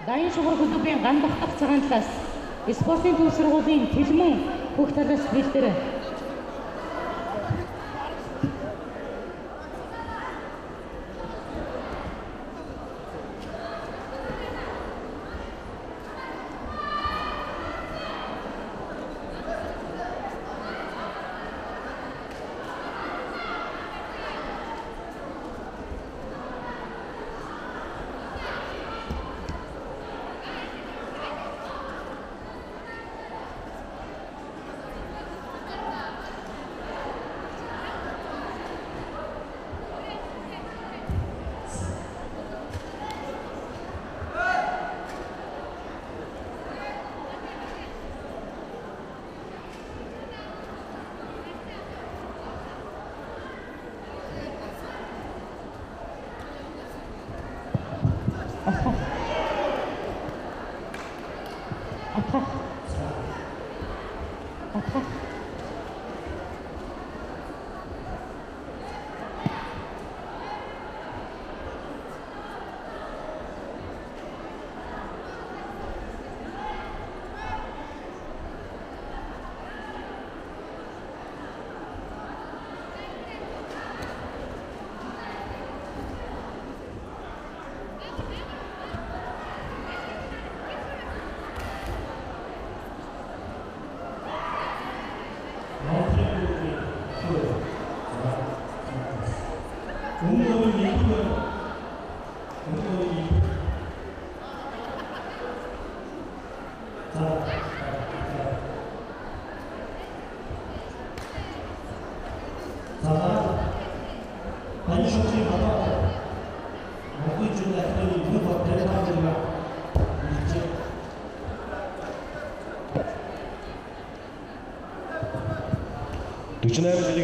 Дайын шугар клубын гандах дахь цагаан талаас спортын төв сургуулийн Тэлмэн бүх талаас бэлдэрэ.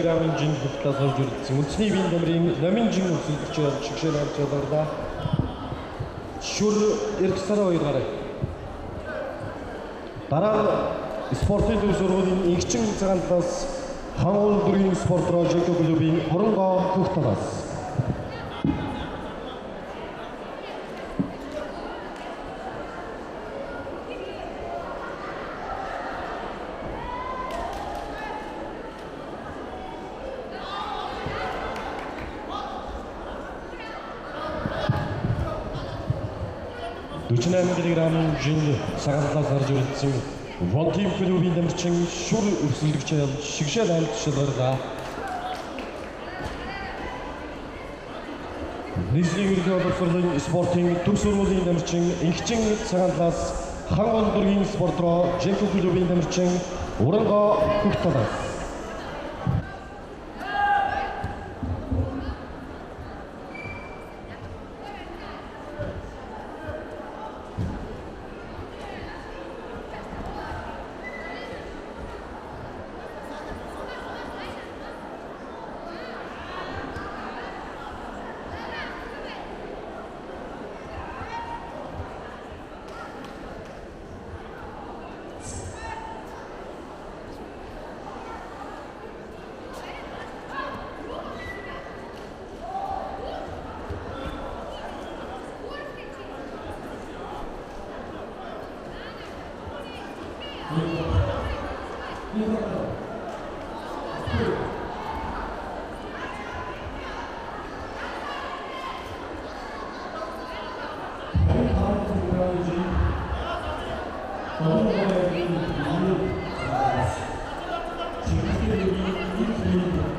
килограммын жин хөлтөөс орж ирсэн. Үндэсний биеийн дамрын номын жин өсөлтөөр шигшээл авч яваадаа шүр эрх сараа 2 гараа. Дараа нь спортын төв сургуулийн игчин цагаан талаас хангуул бүрийн спорт рожеко клубын хоронгоо хөх талаас. килограммын жин сагалаас гарч ирсэн Волтим клубын дамжчин шүр өрсөлдөгч шигшээл айлт шалгарлаа. Нийслэлийн ерөнхий боловсролын спортын төв сургуулийн дамжчин инхчин цагаанлаас хангуул бүргийн спорт руу Женко клубын дамжчин урангоо хөх талаас. Thank you.